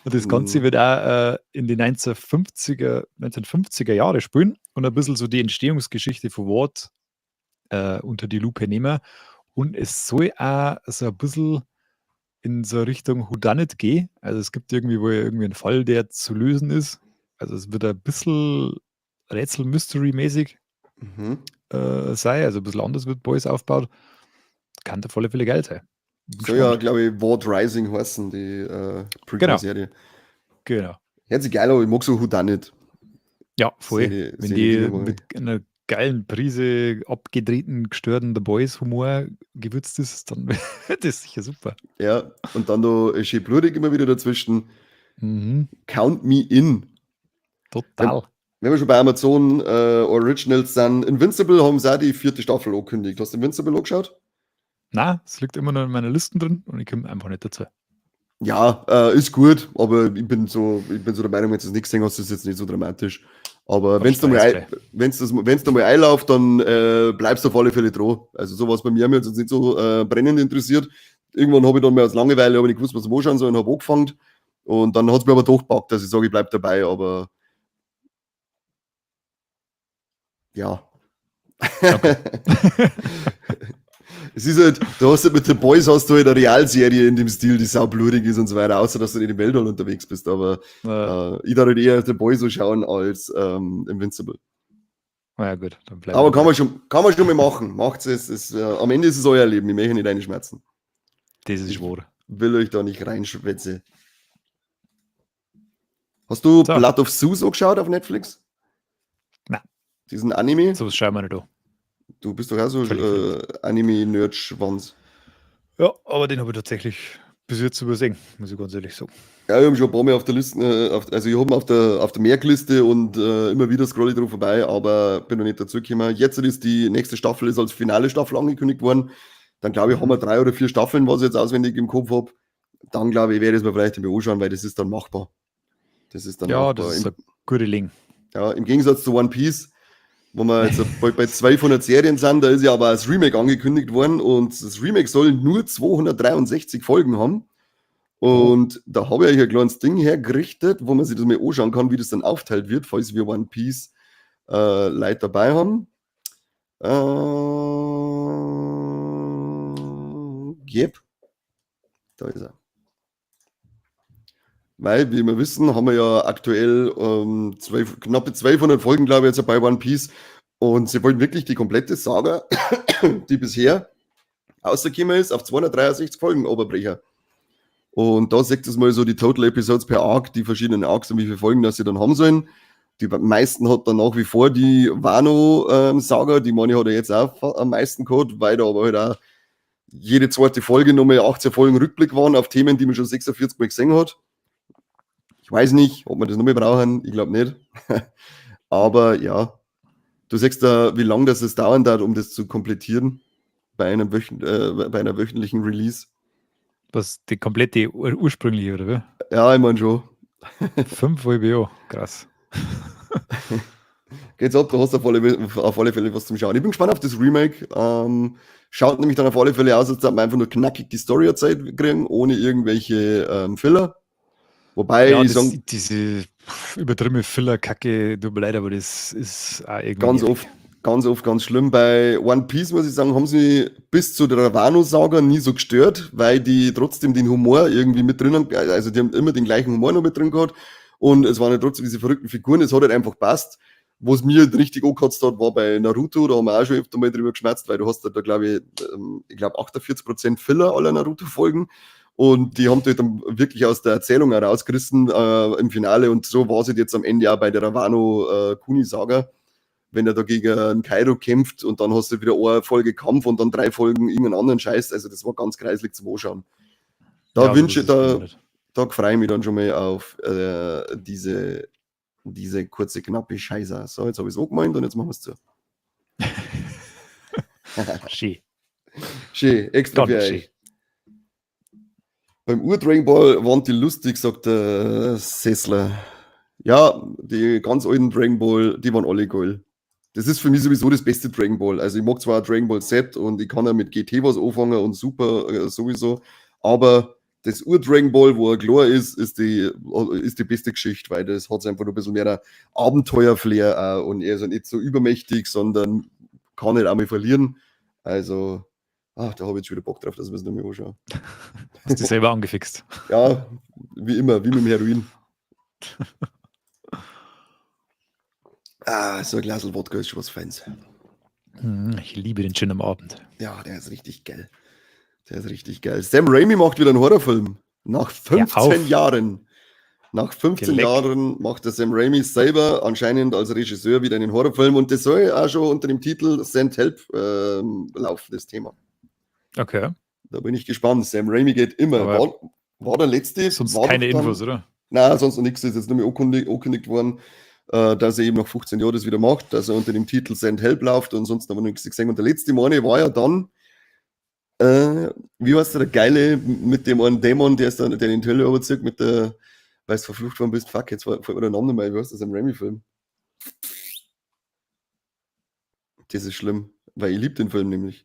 Und das Ganze wird auch in die 1950er Jahre spielen und ein bisschen so die Entstehungsgeschichte von Ward unter die Lupe nehmen. Und es soll auch so ein bisschen in so Richtung Whodunit gehen. Also es gibt irgendwie wohl irgendwie einen Fall, der zu lösen ist. Also es wird ein bisschen Rätsel-Mystery-mäßig Mhm. sein. Also ein bisschen anders wird Boys aufgebaut. Kann auf alle Fälle geil sein. Bin Soll ja, gespannt. glaube ich, Ward Rising heißen, die Prequel-Serie. Genau. Hört sich geil, aber ich mag so Whodunit. Ja, voll. Serie- Wenn Serie die Ding mag mit einer geilen Prise abgedrehten, gestörten The Boys-Humor gewürzt ist, dann wird das sicher super. Ja, und dann da schön blutig immer wieder dazwischen. Mhm. Count me in. Total. Wenn wir schon bei Amazon Originals sind, Invincible haben sie auch die 4. Staffel angekündigt. Hast du Invincible angeschaut? Na, es liegt immer noch in meiner Listen drin und ich komme einfach nicht dazu. Ja, ist gut, aber ich bin so der Meinung, wenn du es nicht gesehen hast, ist es jetzt nicht so dramatisch. Aber wenn es da mal einläuft, dann bleibst du auf alle Fälle dran. Also sowas bei mir haben jetzt nicht so brennend interessiert. irgendwann habe ich dann mal aus Langeweile nicht gewusst, was ich anschauen soll und habe angefangen. Und dann hat es mir aber doch gepackt, dass ich sage, ich bleibe dabei, aber ja. Okay. Es ist halt, du hast halt mit The Boys hast du halt eine Realserie in dem Stil, die saublurig ist und so weiter, außer dass du nicht im Weltall unterwegs bist. Aber ich darf halt eher The Boys so schauen als Invincible. Na ja, gut, dann bleiben Aber wir dabei. kann man schon mal machen. Macht's es. Am Ende ist es euer Leben. Ich möchte nicht deine Schmerzen. Das ist Ich wahr. will euch da nicht reinschwätzen. Hast du So. Blood of Suso geschaut auf Netflix? Nein. Diesen Anime? So was schauen wir nicht an. Du bist doch auch so Völlig. Anime-Nerd-Schwanz. Ja, aber den habe ich tatsächlich bis jetzt übersehen, muss ich ganz ehrlich sagen. Ja, ich habe schon ein paar Mal auf der Liste, also ich habe ihn auf der Merkliste und immer wieder scrolle ich drauf vorbei, aber bin noch nicht dazu gekommen. Jetzt ist die nächste Staffel ist als finale Staffel angekündigt worden. Dann glaube ich, haben wir 3 oder 4 Staffeln, was ich jetzt auswendig im Kopf habe. Dann glaube ich, werde ich es mir vielleicht mal anschauen, weil das ist dann machbar. Das ist dann Ja, machbar. das ist ein guter Link. Ja, im Gegensatz zu One Piece, wo wir jetzt bald bei 200 Serien sind, da ist ja aber das Remake angekündigt worden und das Remake soll nur 263 Folgen haben. Und da habe ich euch ein kleines Ding hergerichtet, wo man sich das mal anschauen kann, wie das dann aufteilt wird, falls wir One Piece Leute dabei haben. Yep. Da ist er. Weil, wie wir wissen, haben wir ja aktuell knappe 1200 Folgen, glaube ich, jetzt bei One Piece. Und sie wollen wirklich die komplette Saga, die bisher rausgekommen ist, auf 263 Folgen oberbrechen. Und da seht ihr mal so die Total Episodes per Arc, die verschiedenen Arcs und wie viele Folgen das sie dann haben sollen. Die meisten hat dann nach wie vor die Wano-Saga, die meine hat er jetzt auch am meisten gehabt, weil da aber halt auch jede zweite Folge nochmal 18 Folgen Rückblick waren auf Themen, die man schon 46 Mal gesehen hat. Ich weiß nicht, ob wir das nochmal brauchen, ich glaube nicht. Aber ja, du siehst da, wie lange das dauern darf, um das zu komplettieren bei einer wöchentlichen Release. Was, die komplette ursprüngliche, oder wie? Ja, ich meine schon. 5,5 Jahre, krass. Geht's ab, du hast auf alle Fälle was zum Schauen. Ich bin gespannt auf das Remake. Schaut nämlich dann auf alle Fälle aus, als ob wir einfach nur knackig die Story erzählt kriegen, ohne irgendwelche Filler. Wobei Ja, ich sagen, diese übertriebene Filler-Kacke, tut mir leid, aber das ist auch irgendwie ganz oft ganz schlimm. Bei One Piece, muss ich sagen, haben sie bis zu der Wano-Saga nie so gestört, weil die trotzdem den Humor irgendwie mit drin haben. Also die haben immer den gleichen Humor noch mit drin gehabt. Und es waren ja trotzdem diese verrückten Figuren, es hat halt einfach passt. Was mir halt richtig angekotzt hat, war bei Naruto, da haben wir auch schon öfter mal drüber geschmerzt, weil du hast da, glaube ich glaube 48% Filler aller Naruto-Folgen. Und die haben halt dann wirklich aus der Erzählung herausgerissen im Finale. Und so war es halt jetzt am Ende auch bei der Wano-Kuni-Saga, wenn er da gegen einen Kairo kämpft und dann hast du wieder eine Folge Kampf und dann 3 Folgen irgendeinen anderen Scheiß. Also das war ganz kreislig zum Anschauen. Da ja, wünsche da freue ich mich dann schon mal auf diese kurze, knappe Scheiße. So, jetzt habe ich es angemeint und jetzt machen wir es zu. Schön. Schön, extra Ganz für schön. euch. Beim Ur-Dragon Ball waren die lustig, sagt der Sessler. Ja, die ganz alten Dragon Ball, die waren alle geil. Das ist für mich sowieso das beste Dragon Ball. Also ich mag zwar Dragon Ball Z und ich kann ja mit GT was anfangen und Super sowieso, aber das Ur-Dragon Ball, wo er klar ist die beste Geschichte, weil das hat einfach nur ein bisschen mehr Abenteuer-Flair und er ist ja nicht so übermächtig, sondern kann nicht einmal verlieren. Also, da habe ich jetzt schon wieder Bock drauf, dass wir es nochmal anschauen. Hast du selber angefixt. Ja, wie immer, wie mit dem Heroin. So ein Glas Wodka ist schon was Feins. Ich liebe den Gin am Abend. Ja, der ist richtig geil. Sam Raimi macht wieder einen Horrorfilm. Nach 15 Jahren. Nach 15 Jahren macht der Sam Raimi selber anscheinend als Regisseur wieder einen Horrorfilm und das soll auch schon unter dem Titel Send Help laufen, das Thema. Okay. Da bin ich gespannt. Sam Raimi geht immer. War der letzte. Sonst war keine Infos, oder? Nein, sonst noch nichts. Ist jetzt nur mehr angekündigt worden, dass er eben nach 15 Jahren das wieder macht, dass er unter dem Titel Send Help läuft und sonst haben wir nichts gesehen. Und der letzte Mal war ja dann, wie heißt der Geile mit dem einen Dämon, der den Hölle überzieht, mit der, weil du verflucht worden bist, fuck, jetzt fällt mir der Name mal, wie heißt das, im Raimi-Film? Das ist schlimm, weil ich liebe den Film nämlich.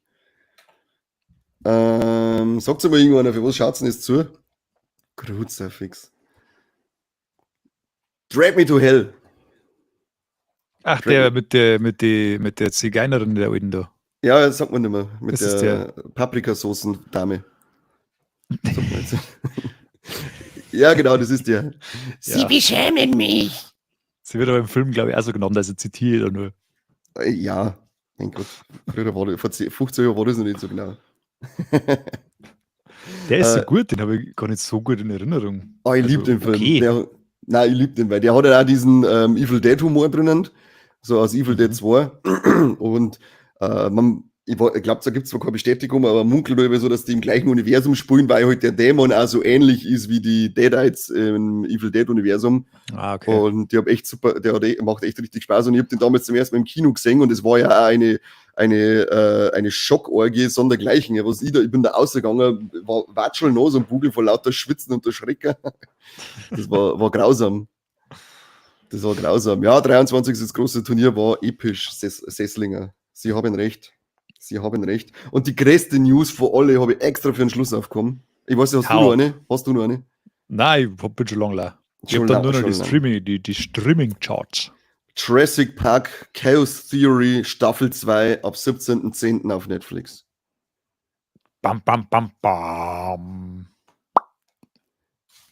Sagt mal irgendwann, für was schaut denn das zu? Kruzifix. Drag Me to Hell. Ach, Drag der Me. mit der Zigeunerin der alten da. Ja, das sagt man nicht mehr. Mit Das ist der. der Paprikasoßen-Dame. Sagt man jetzt. Ja, genau, das ist der. Sie Ja. beschämen mich. Sie wird aber im Film, glaube ich, auch so genannt, also zitiert oder nur. Ja, mein Gott. Früher war das, vor 15 Jahren war das noch nicht so genau. Der ist so Äh, gut, den habe ich gar nicht so gut in Erinnerung. Oh, ich Also, liebe den Film. okay. Nein, ich liebe den, weil der hat ja auch diesen Evil Dead Humor drinnen, so aus Evil Dead 2. Und ich glaube, da gibt es zwar keine Bestätigung, aber munkelt über so, dass die im gleichen Universum spielen, weil halt der Dämon auch so ähnlich ist wie die Deadites im Evil Dead Universum. Ah, okay. Und die haben echt super, macht echt richtig Spaß. Und ich habe den damals zum ersten Mal im Kino gesehen und es war ja auch eine Schockorgie sondergleichen. Ja, ich bin da ausgegangen, war watschel noch so ein Bugel vor lauter Schwitzen und der Schrecker. Das war grausam. Das war grausam. Ja, 23. das große Turnier war episch, Sesslinger. Sie haben recht. Sie haben recht. Und die größte News von alle habe ich extra für den Schluss aufgekommen. Ich weiß nicht, hast du noch eine? Hast du noch eine? Nein, ich bin schon lange lang. Ich habe dann nur noch die Streaming-Charts. Jurassic Park Chaos Theory Staffel 2 ab 17.10. auf Netflix. Bam, bam, bam, bam.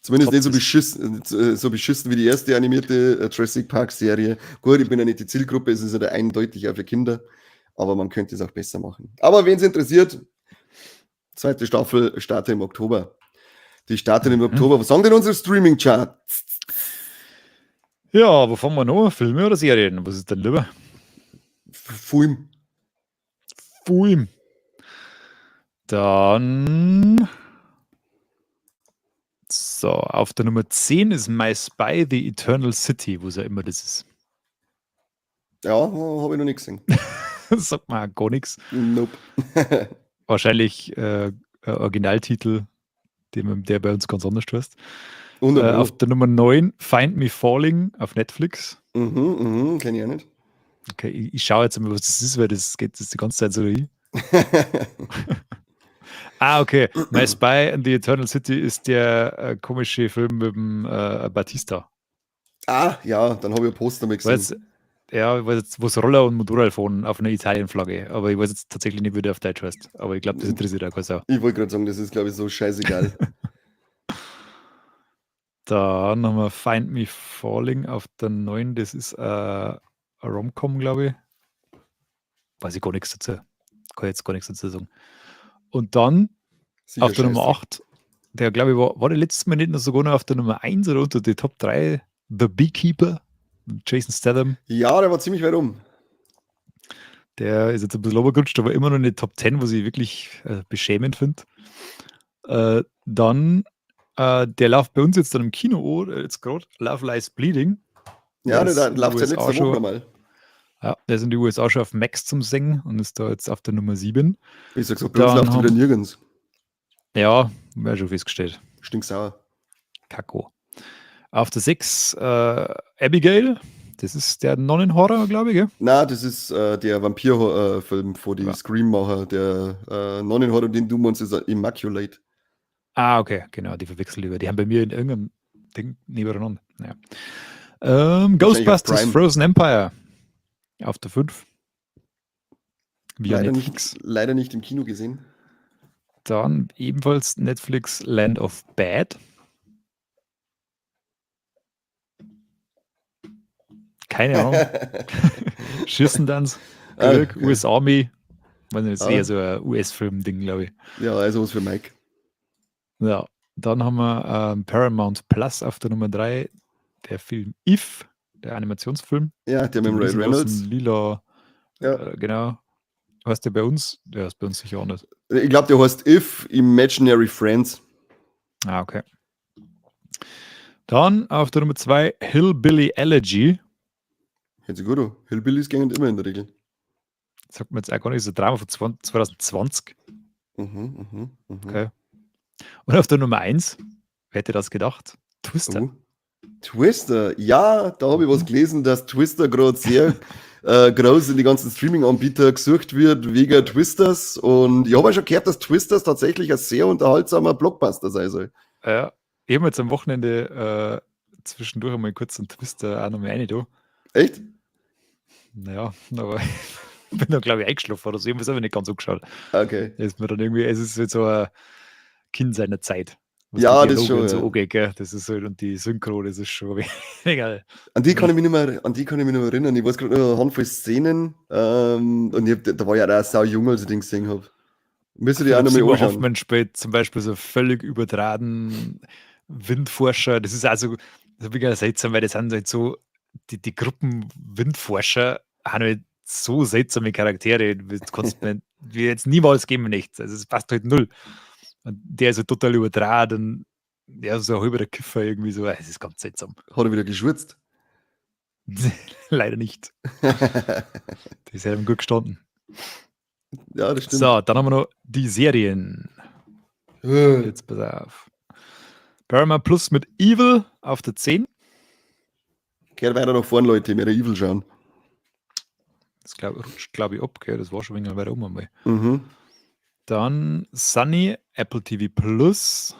Zumindest nicht so beschissen wie die erste animierte Jurassic Park Serie. Gut, ich bin ja nicht die Zielgruppe, es ist ja eindeutig auch für Kinder, aber man könnte es auch besser machen. Aber wen es interessiert, zweite Staffel startet im Oktober. Die startet im Oktober. Was sagen denn unsere Streaming-Charts? Ja, wo fangen wir noch? Filme oder Serien? Was ist denn lieber? Film. Film. Dann. So, auf der Nummer 10 ist My Spy, The Eternal City, wo es ja immer das ist. Ja, habe ich noch nicht gesehen. Das sagt man gar nichts. Nope. Wahrscheinlich Originaltitel, der bei uns ganz anders heißt. Auf der Nummer 9 Find Me Falling auf Netflix. Kenn ich auch nicht. Okay, ich schaue jetzt mal, was das ist, weil das geht das die ganze Zeit so hin. Okay. My Spy and the Eternal City ist der komische Film mit dem Batista. Ja, dann habe ich ein Poster mal gesehen. Wo es Roller und Motorrad fahren auf einer Italien-Flagge. Aber ich weiß jetzt tatsächlich nicht, wie der auf Deutsch heißt. Aber ich glaube, das interessiert auch keine Sau. Ich wollte gerade sagen, das ist, glaube ich, so scheißegal. Dann haben wir Find Me Falling auf der 9. Das ist ein Rom-Com, glaube ich. Weiß ich gar nichts dazu. Kann jetzt gar nichts dazu sagen. Und dann Sicher auf der Nummer 8, der glaube ich war der letzte Mal nicht noch sogar noch auf der Nummer 1 oder unter die Top 3, The Beekeeper, Jason Statham. Ja, der war ziemlich weit um. Der ist jetzt ein bisschen runtergerutscht, aber immer noch in die Top 10, was ich wirklich beschämend finde. Dann, der läuft bei uns jetzt dann im Kino, jetzt gerade, Love Lies Bleeding. Ja, der läuft ja letzte Woche mal. Ja, der ist in die USA schon auf Max zum Singen und ist da jetzt auf der Nummer 7. Ich sag so, bei uns läuft wieder nirgends. Ja, wäre schon festgestellt. Stinksauer. Kacko. Auf der 6 Abigail. Das ist der Nonnenhorror, glaube ich, gell? Na, das ist der Vampir-Film von die Scream-Macher. Der Nonnenhorror, den du meinst, ist Immaculate. Okay, genau, die verwechseln über. Die haben bei mir in irgendeinem Ding nebeneinander. Ja. Ghostbusters Frozen Empire. Auf der 5. Leider nicht im Kino gesehen. Dann ebenfalls Netflix Land of Bad. Keine Ahnung. Schießentanz, US Army. Das ist eher so ein US-Film-Ding, glaube ich. Ja, also was für Mike. Ja, dann haben wir Paramount Plus auf der Nummer 3. Der Film If, der Animationsfilm. Ja, der mit Ryan Reynolds. Lila. Ja. Genau. Heißt der bei uns? Der ist bei uns sicher auch nicht. Ich glaube, der heißt If Imaginary Friends. Okay. Dann auf der Nummer 2 Hillbilly Elegy. Hört sich gut an. Hillbillys gehen immer in der Regel. Sagt man jetzt auch gar nicht, so ein Drama von 2020. Okay. Und auf der Nummer 1, wer hätte das gedacht? Twister. Twister, ja, da habe ich was gelesen, dass Twister gerade sehr groß in die ganzen Streaming-Anbieter gesucht wird wegen Twisters. Und ich habe ja schon gehört, dass Twisters tatsächlich ein sehr unterhaltsamer Blockbuster sein soll. Ja, ich habe jetzt am Wochenende zwischendurch einmal kurz einen Twister auch noch mal rein da. Echt? Naja, aber ich bin dann, glaube ich, eingeschlafen oder so. Ich habe es aber nicht ganz angeschaut. Okay. Es ist mir dann irgendwie, es ist halt so ein Kind seiner Zeit. Was Ja, die das Dialoge schon, und so ja. angeht, gell? Das ist halt, und die Synchro, das ist schon egal. An die kann ich mich nicht mehr erinnern. Ich weiß gerade noch eine Handvoll Szenen. Und da war ja auch sau jung, als ich den gesehen habe. Müsste die auch Philipp noch mal Seymour anschauen. Hoffman spielt zum Beispiel so völlig übertragen Windforscher. Das ist also wieder seltsam, weil das sind halt so, die Gruppen Windforscher haben halt so seltsame Charaktere. Das kannst du mir jetzt niemals geben, nichts. Also es passt halt null. Und der ist halt total übertragen. Der ist so ein halber Kiffer irgendwie so. Es ist ganz seltsam. Hat er wieder geschwitzt? Leider nicht. Das ist ja gut gestanden. Ja, das stimmt. So, dann haben wir noch die Serien. Jetzt pass auf. Paramount Plus mit Evil auf der 10. Geht weiter nach vorne, Leute, mehr Evil schauen. Das rutscht, glaube ich, ab, gell? Das war schon ein wenig weiter um einmal. Mhm. Dann Sunny, Apple TV Plus.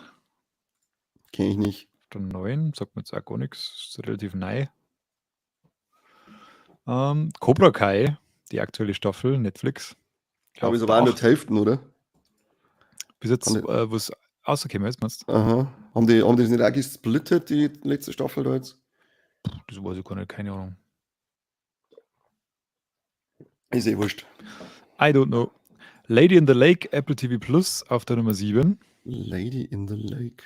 Kenn ich nicht. Dann 9, sagt mir jetzt auch gar nichts. Ist relativ neu. Cobra Kai, die aktuelle Staffel, Netflix. Glaube ich, Auf aber auch der nur 8. die Hälfte, oder? Bis jetzt, Kann ich- wo es rausgekommen ist, meinst du? Aha. Haben die das nicht auch gesplittet, die letzte Staffel da jetzt? Das weiß ich gar nicht, keine Ahnung. Ist eh wurscht. I don't know. Lady in the Lake, Apple TV Plus auf der Nummer 7. Lady in the Lake.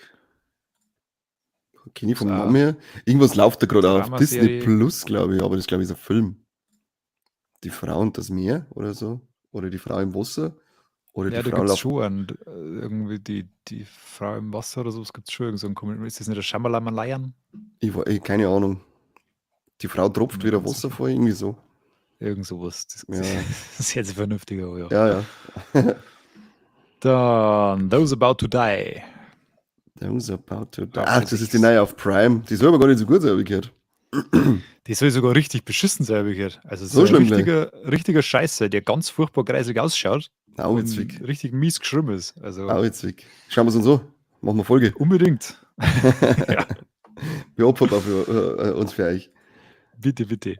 Kenne ich vom So. Namen her. Irgendwas läuft da gerade auf Dramaserie. Disney Plus, glaube ich, aber das glaube ich ist ein Film. Die Frau und das Meer oder so. Oder die Frau im Wasser. Oder Ja, die da Frau gibt es läuft. schon einen, irgendwie die Frau im Wasser oder so, es gibt schon irgend so einen Kommentar. Ist das nicht der Schamalamalayern? Keine Ahnung. Die Frau tropft Bin mir wieder ganz Wasser sicher. vor, irgendwie so. Irgend sowas. Das, Ja. das ist jetzt vernünftig, aber ja. Ja, ja. Dann Those About to Die. Those about to die. Auf Ach, der das ist 6. die neue auf Prime. Die soll aber gar nicht so gut sein, habe ich gehört. Die soll sogar richtig beschissen sein, habe ich gehört. Also So so ein schlimm gleich. richtiger Scheiße, der ganz furchtbar greisig ausschaut und Auwitzig. richtig mies geschrieben ist. Also Auwitzig. Schauen wir es uns so. Machen wir Folge. unbedingt. Ja, Wir opfern für uns für euch. bitte, bitte.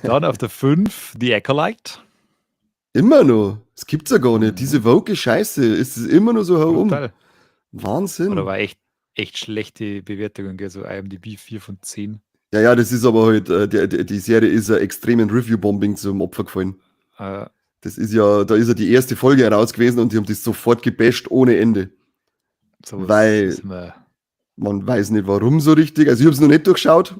Dann auf der 5 The Acolyte. Immer noch. Das gibt's ja gar nicht. Diese woke Scheiße ist es immer nur so herum. Brutal. Wahnsinn. Oder war echt schlechte Bewertungen, gell? So IMDb 4 von 10. Ja, das ist aber halt, die Serie ist ja extremen Review-Bombing zum Opfer gefallen. Äh, Das ist ja, da ist ja die erste Folge heraus gewesen und die haben das sofort gebasht ohne Ende. sowas Weil- ist mir, Man weiß nicht, warum so richtig. Also ich habe es noch nicht durchschaut,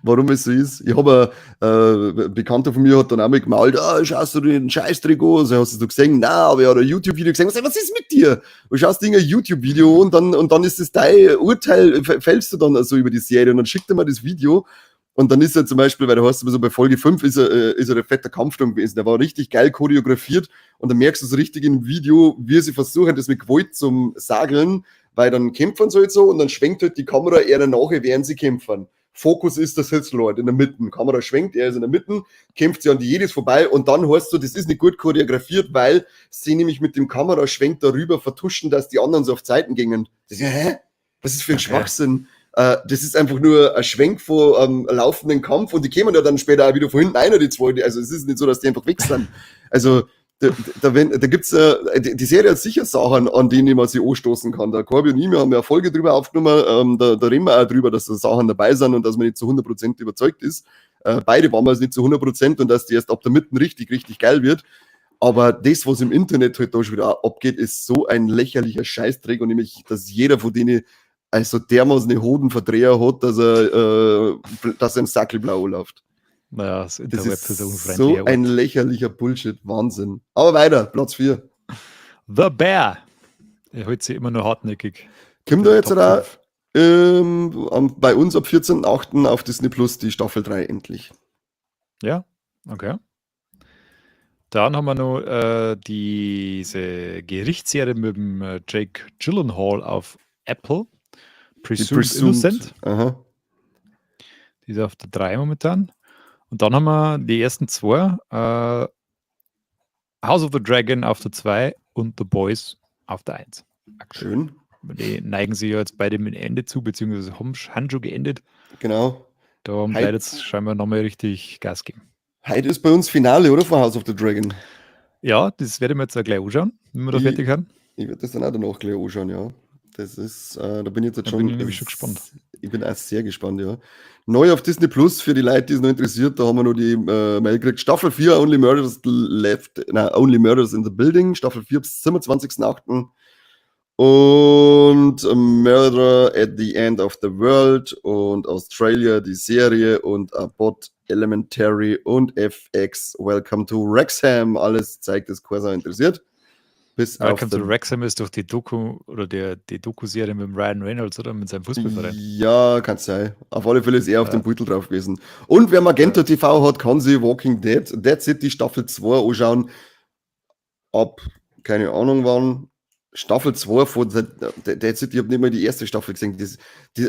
warum es so ist. Ich habe ein Bekannter von mir hat dann auch mal gemalt, schaust du den Scheißdreck an? Also hast du so gesehen? Nein, aber er hat ein YouTube-Video gesehen. Was ist mit dir? Du schaust ein YouTube-Video und dann ist das dein Urteil, fällst du dann so über die Serie und dann schickt er mir das Video. Und dann ist er zum Beispiel, weil da hast du so bei Folge 5 ist er der fette Kampfsturm gewesen. Der war richtig geil choreografiert und dann merkst du so richtig im Video, wie sie versuchen, das mit Gewalt zum Sageln, weil dann kämpfen sie halt so und dann schwenkt halt die Kamera eher nachher, während sie kämpfen. Fokus ist der Sitzlord in der Mitte. Kamera schwenkt, er ist in der Mitte, kämpft sie an die jedes vorbei und dann heißt so, das ist nicht gut choreografiert, weil sie nämlich mit dem Kameraschwenk darüber vertuschen, dass die anderen so auf Zeiten gingen. Das ist ja, hä? Was ist für ein Okay. Schwachsinn? Das ist einfach nur ein Schwenk von laufenden Kampf und die kämen ja dann später auch wieder von hinten einer, die zwei. Also es ist nicht so, dass die einfach weg sind. Also da gibt's die Serie hat sicher Sachen, an denen man sich anstoßen kann. Der Corby und ich, wir haben ja eine Folge drüber aufgenommen, da reden wir auch drüber, dass da Sachen dabei sind und dass man nicht zu 100% überzeugt ist. Beide waren wir also nicht zu 100% und dass die erst ab der Mitte richtig, richtig geil wird. Aber das, was im Internet halt da schon wieder abgeht, ist so ein lächerlicher Scheißdreck und nämlich, dass jeder von denen also dermaßen eine Hodenverdreher hat, dass er im Sackel blau läuft. naja, das Das Internet ist ist unfreundlich. so aber- ein lächerlicher Bullshit. Wahnsinn. Aber weiter, Platz 4. The Bear. Er hält sich immer nur hartnäckig. Kommt da jetzt Top da 5. bei uns ab 14.8. auf Disney Plus die Staffel 3 endlich. Ja, okay. Dann haben wir noch diese Gerichtsserie mit dem Jake Gyllenhaal auf Apple. Die Presumed Innocent. Aha. Die ist auf der 3 momentan. Und dann haben wir die ersten zwei. House of the Dragon auf der 2 und The Boys auf der 1. Schön. Die neigen sich ja jetzt beide mit Ende zu, beziehungsweise haben schon geendet. Genau. Da haben Heute- beide jetzt scheinbar nochmal richtig Gas geben. Heute ist bei uns Finale, oder? Von House of the Dragon. Ja, das werde ich mir jetzt auch gleich anschauen, wenn wir da Ich- fertig haben. Ich werde das dann auch danach gleich anschauen, ja. Das ist, da bin ich jetzt Da schon. bin ich nämlich schon gespannt. Ich bin auch sehr gespannt, ja. Neu auf Disney Plus für die Leute, die es noch interessiert, da haben wir noch die Mail gekriegt. Staffel 4, Only Murders Only Murders in the Building. Staffel 4 bis 27.08. Und Murder at the End of the World und Australia, die Serie und Abbott Elementary und FX Welcome to Wrexham. Alles zeigt, dass keiner interessiert. Bis auf Welcome to den- Wrexham ist doch die Doku oder die Doku-Serie mit dem Ryan Reynolds, oder? Mit seinem Fußballverein. Ja, kann sein. Auf alle Fälle ist er auf Ja. dem Beutel drauf gewesen. Und wer Magenta TV hat, kann sich Walking Dead City Staffel 2 anschauen. Ab, keine Ahnung wann. Staffel 2 von Dead City, ich habe nicht mal die erste Staffel gesehen.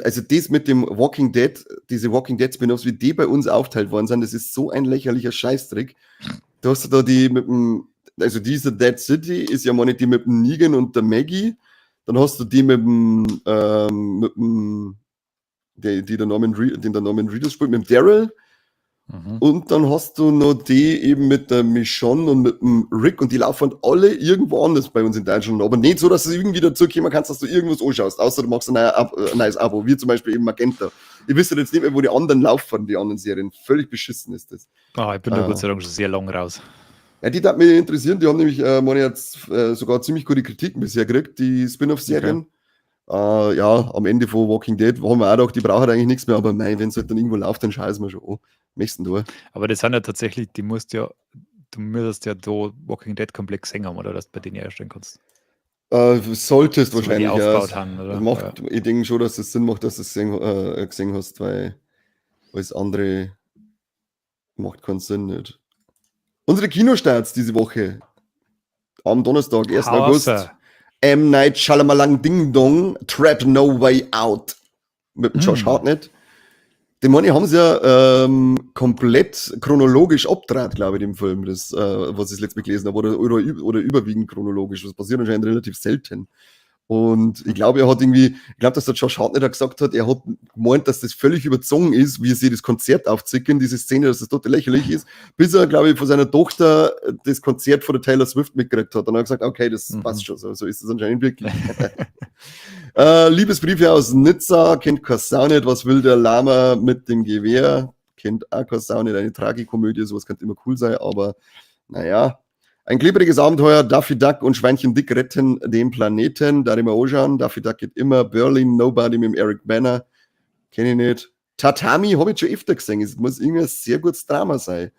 Also das mit dem Walking Dead, diese Walking Dead Spin-offs, wie die bei uns aufteilt worden sind, das ist so ein lächerlicher Scheißtrick. Du hast da die mit dem, also diese Dead City ist ja mal nicht die mit dem Negan und der Maggie. Dann hast du die mit dem die der Norman Reedus spielt, mit dem Daryl. Mhm. Und dann hast du noch die eben mit der Michonne und mit dem Rick und die laufen alle irgendwo anders bei uns in Deutschland. Aber nicht so, dass du irgendwie dazu kommen kannst, dass du irgendwas anschaust, außer du machst ein neues Abo, wie zum Beispiel eben Magenta. Ich wüsste jetzt nicht mehr, wo die anderen laufen, die anderen Serien. Völlig beschissen ist das. Ich bin da Gott sei Dank schon sehr lang raus. Ja, die darf mich interessieren, die haben nämlich meine jetzt sogar ziemlich gute Kritiken bisher gekriegt, die Spin-off-Serien. Ja, am Ende von Walking Dead haben wir auch gedacht, die brauchen eigentlich nichts mehr, aber nein, wenn es halt dann irgendwo läuft, dann scheißen wir schon an. Nächsten Tor. Aber das sind ja tatsächlich, du musst ja da Walking Dead komplett gesehen haben, oder dass du bei denen erstellen kannst. Solltest So wie die wahrscheinlich, aufgebaut haben, oder? Macht, Ich denke schon, dass es Sinn macht, dass du es gesehen hast, weil alles andere macht keinen Sinn nicht. Unsere Kinostarts diese Woche. Am Donnerstag, 1. August. M. Night Shyamalan Ding Dong, Trap No Way Out. Mit dem Josh Hartnett. Den Money haben sie ja komplett chronologisch abgedreht, glaube ich, dem Film, das, was ich letztes Mal gelesen habe, oder überwiegend chronologisch. Das passiert anscheinend relativ selten. Und ich glaube, dass der Josh Hartnett gesagt hat, er hat gemeint, dass das völlig überzogen ist, wie sie das Konzert aufzicken, diese Szene, dass das total lächerlich ist, bis er, glaube ich, von seiner Tochter das Konzert von der Taylor Swift mitgekriegt hat. Und dann hat er gesagt, okay, das passt schon, so ist das anscheinend wirklich. Liebesbriefe aus Nizza, kennt kein Sau nicht, was will der Lama mit dem Gewehr? Kennt auch kein Sau nicht, eine Tragikomödie, sowas könnte immer cool sein, aber naja. Ein klebriges Abenteuer, Daffy Duck und Schweinchen Dick retten den Planeten, da immer anschauen. Daffy Duck geht immer, Berlin, Nobody mit dem Eric Banner, kenne ich nicht. Tatami habe ich schon öfter gesehen, es muss irgendein sehr gutes Drama sein.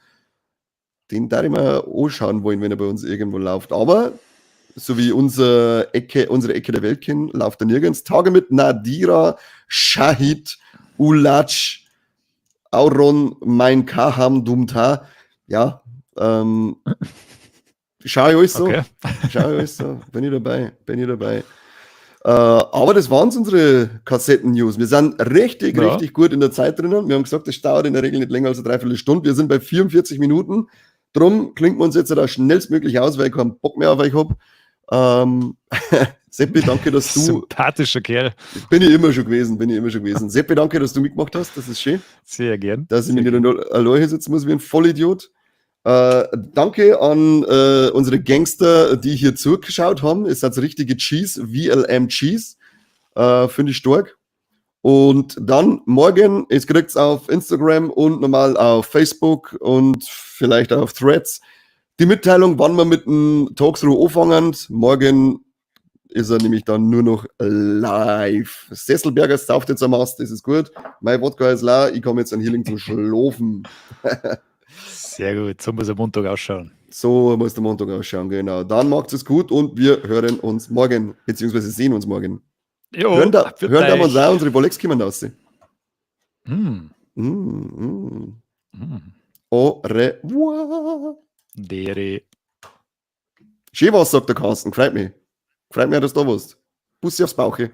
Den da immer anschauen wollen, wenn er bei uns irgendwo läuft, aber so wie unsere Ecke der Welt kennen, läuft er nirgends. Tage mit Nadira, Shahid, Ulach, Auron, Mein Kaham, Dumta. Ja, schau ich alles so. Okay. Schau ich alles so. Bin ich dabei. Aber das waren unsere Kassetten-News. Wir sind richtig gut in der Zeit drinnen. Wir haben gesagt, das dauert in der Regel nicht länger als eine Dreiviertelstunde. Wir sind bei 44 Minuten. Drum klingt wir uns jetzt da schnellstmöglich aus, weil ich keinen Bock mehr auf euch habe. Seppi, danke, dass du. Sympathischer Kerl. Bin ich immer schon gewesen. Seppi, danke, dass du mitgemacht hast. Das ist schön. Sehr gern. Dass ich mich nicht alleine sitzen muss wie ein Vollidiot. Danke an unsere Gangster, die hier zugeschaut haben. Es hat richtige Cheese, VLM Cheese. Finde ich stark. Und dann morgen, es kriegt es auf Instagram und normal auf Facebook und vielleicht auf Threads. Die Mitteilung, wann wir mit dem Talkshow anfangen. Morgen ist er nämlich dann nur noch live. Sesselberger sauft jetzt am Ast, das ist gut. Mein Wodka ist leer, ich komme jetzt an Healing zum Schlafen. Sehr gut, so muss der Montag ausschauen. So muss der Montag ausschauen, genau. Dann macht es gut und wir hören uns morgen, beziehungsweise sehen uns morgen. Jo, hören da uns auch unsere Bolex kommen raus. Au revoir. Dere. Schön was, sagt der Carsten. Freut mich, dass du da warst. Bussi aufs Bauche.